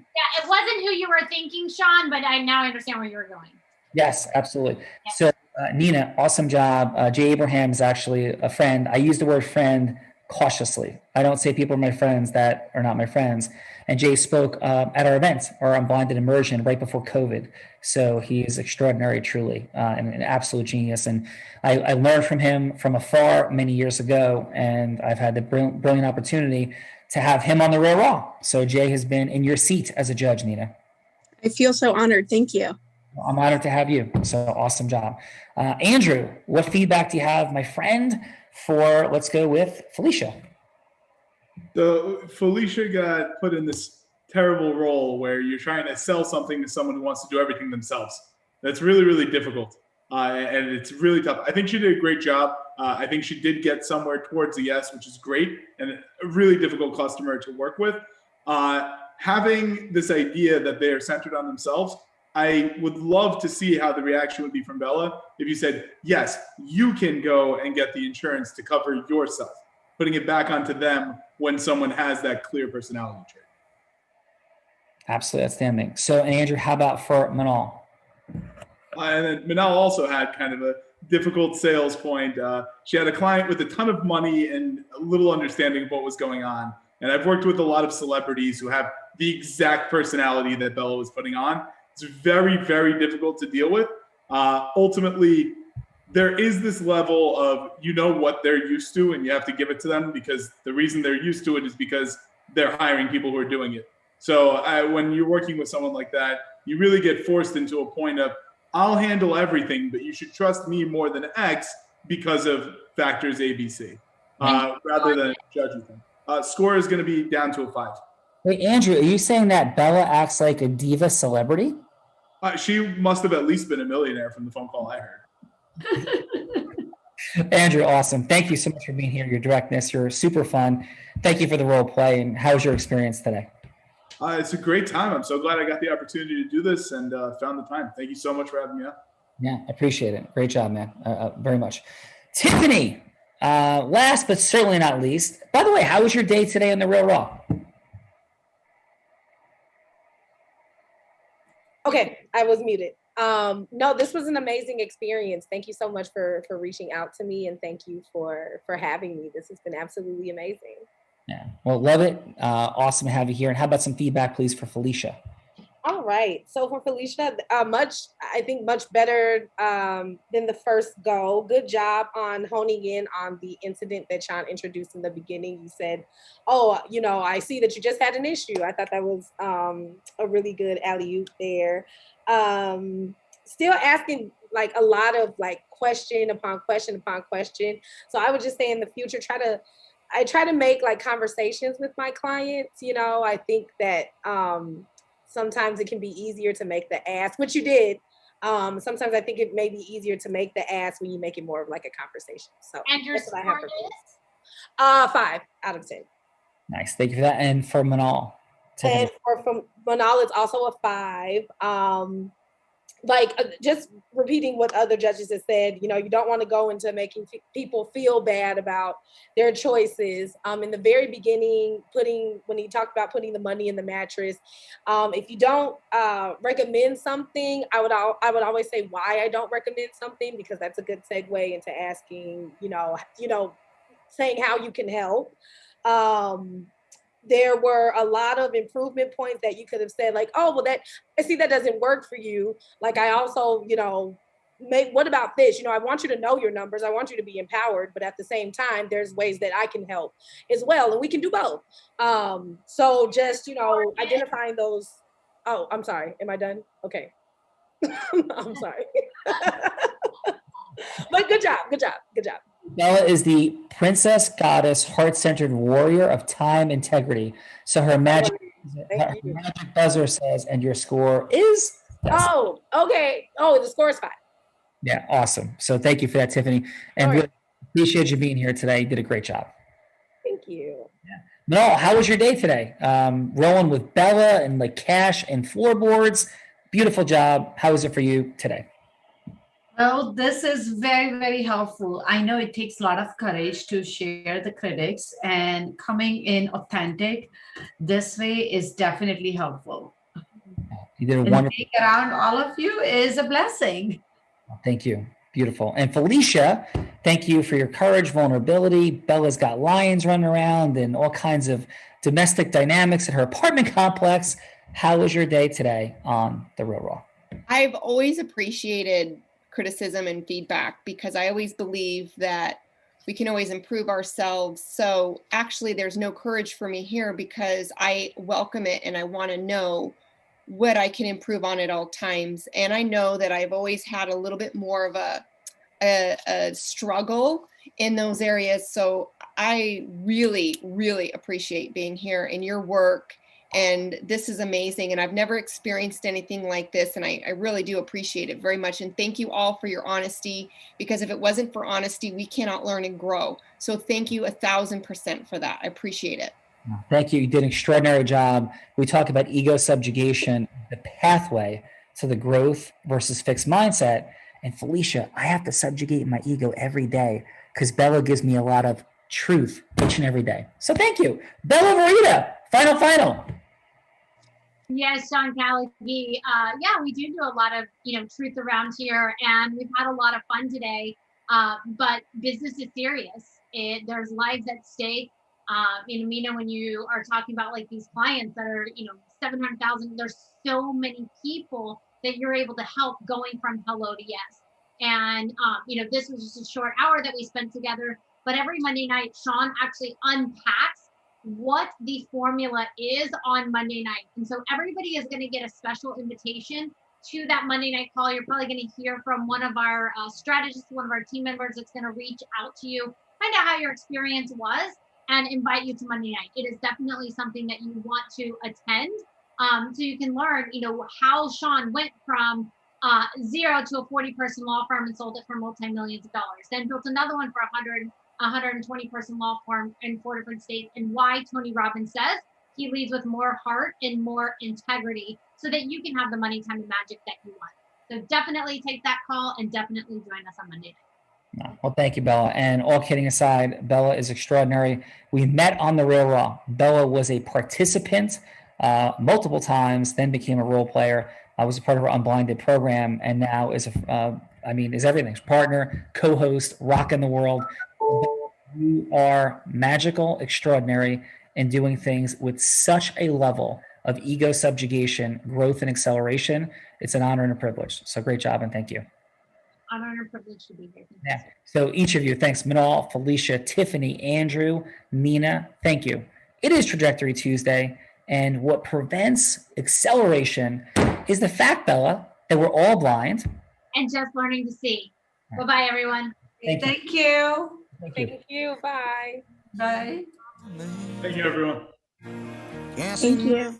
it wasn't who you were thinking, Sean, but I now understand where you were going. Yes, absolutely. Yeah. So Nina, awesome job. Jay Abraham is actually a friend. I use the word friend cautiously. I don't say people are my friends that are not my friends. And Jay spoke at our event, our Unblinded immersion, right before COVID. So he is extraordinary, truly, and an absolute genius. And I learned from him from afar many years ago, and I've had the brilliant opportunity to have him on the Real Raw. So Jay has been in your seat as a judge, Nina. I feel so honored. Thank you. I'm honored to have you. So awesome job. Andrew, what feedback do you have, my friend, for, let's go with Felicia? So Felicia got put in this terrible role where you're trying to sell something to someone who wants to do everything themselves. That's really, really difficult. And it's really tough. I think she did a great job. I think she did get somewhere towards a yes, which is great, and a really difficult customer to work with. Having this idea that they are centered on themselves, I would love to see how the reaction would be from Bella if you said, yes, you can go and get the insurance to cover yourself, putting it back onto them when someone has that clear personality trait. Absolutely outstanding. So, Andrew, how about for Manal? And then Manal also had kind of a difficult sales point. She had a client with a ton of money and a little understanding of what was going on. And I've worked with a lot of celebrities who have the exact personality that Bella was putting on. It's very, very difficult to deal with. Ultimately, there is this level of, you know what they're used to, and you have to give it to them because the reason they're used to it is because they're hiring people who are doing it. So when you're working with someone like that, you really get forced into a point of, I'll handle everything, but you should trust me more than X because of factors A, B, C, rather than judging them. Score is going to be down to a 5. Wait, Andrew, are you saying that Bella acts like a diva celebrity? She must have at least been a millionaire from the phone call I heard. Andrew, awesome. Thank you so much for being here. Your directness, you're super fun. Thank you for the role play. And how was your experience today? It's a great time. I'm so glad I got the opportunity to do this and found the time. Thank you so much for having me on. Yeah, I appreciate it. Great job, man. Very much. Tiffany, last but certainly not least. By the way, how was your day today on the Real Raw? Okay, I was muted. No, this was an amazing experience. Thank you so much for reaching out to me, and thank you for having me. This has been absolutely amazing. Yeah, well, love it. Awesome to have you here. And how about some feedback, please, for Felicia? All right. So for Felicia, I think much better than the first go. Good job on honing in on the incident that Sean introduced in the beginning. You said, oh, I see that you just had an issue. I thought that was a really good alley-oop there. Still asking like a lot of like question upon question upon question. So I would just say in the future, I try to make like conversations with my clients. I think that sometimes it can be easier to make the ask, which you did. Sometimes I think it may be easier to make the ask when you make it more of like a conversation. So and your that's what I have score for 5 out of 10. Nice. Thank you for that. And for Manal? And for Manal, it's also a 5. Just repeating what other judges have said, you don't want to go into making people feel bad about their choices. In the very beginning, when he talked about putting the money in the mattress, if you don't recommend something, I would always say why I don't recommend something, because that's a good segue into asking, saying how you can help. There were a lot of improvement points that you could have said, like, oh, well, I see that doesn't work for you. Like, I also, what about this? I want you to know your numbers. I want you to be empowered. But at the same time, there's ways that I can help as well. And we can do both. So just, identifying those. Oh, I'm sorry. Am I done? Okay. I'm sorry. But good job. Bella is the princess, goddess, heart-centered warrior of time integrity. So her magic buzzer says, and your score is? Oh, okay. Oh, the score is 5. Yeah, awesome. So thank you for that, Tiffany. And really appreciate you being here today. You did a great job. Thank you. Yeah. Manal, how was your day today? Rolling with Bella and like cash and floorboards. Beautiful job. How was it for you today? Well, this is very, very helpful. I know it takes a lot of courage to share the critics, and coming in authentic this way is definitely helpful. You did a wonderful being around all of you is a blessing. Thank you. Beautiful. And Felicia, thank you for your courage, vulnerability. Bella's got lions running around and all kinds of domestic dynamics at her apartment complex. How was your day today on The Real Raw? I've always appreciated criticism and feedback because I always believe that we can always improve ourselves. So actually there's no courage for me here because I welcome it and I want to know what I can improve on at all times. And I know that I've always had a little bit more of a struggle in those areas. So I really, really appreciate being here in your work. And this is amazing. And I've never experienced anything like this. And I really do appreciate it very much. And thank you all for your honesty, because if it wasn't for honesty, we cannot learn and grow. So thank you 1,000% for that. I appreciate it. Thank you. You did an extraordinary job. We talk about ego subjugation, the pathway to the growth versus fixed mindset. And Felicia, I have to subjugate my ego every day because Bella gives me a lot of truth each and every day. So thank you. Bella Verita, final. Yes, Sean Callagy. Yeah, we do a lot of, truth around here, and we've had a lot of fun today. But business is serious. There's lives at stake. Mina, when you are talking about like these clients that are, 700,000, there's so many people that you're able to help going from hello to yes. And, this was just a short hour that we spent together, but every Monday night, Sean actually unpacks what the formula is on Monday night. And so everybody is going to get a special invitation to that Monday night call. You're probably going to hear from one of our strategists, one of our team members that's going to reach out to you, find out how your experience was, and invite you to Monday night. It is definitely something that you want to attend, so you can learn, how Sean went from 0 to a 40-person law firm and sold it for multi-millions of dollars. Then built another one for 120-person law firm in 4 different states, and why Tony Robbins says he leads with more heart and more integrity so that you can have the money, time, and magic that you want. So definitely take that call and definitely join us on Monday night. Well, thank you, Bella. And all kidding aside, Bella is extraordinary. We met on the Real Raw. Bella was a participant multiple times, then became a role player. I was a part of our Unblinded program, and now is is everything. Partner, co-host, rocking the world. You are magical, extraordinary, and doing things with such a level of ego subjugation, growth, and acceleration. It's an honor and a privilege. So great job, and thank you. Honor and a privilege to be here. Yeah. So each of you, thanks, Manal, Felicia, Tiffany, Andrew, Nina, thank you. It is Trajectory Tuesday, and what prevents acceleration is the fact, Bella, that we're all blind. And just learning to see. Bye-bye, everyone. Thank you. Thank you. Bye. Bye. Thank you, everyone. Thank you.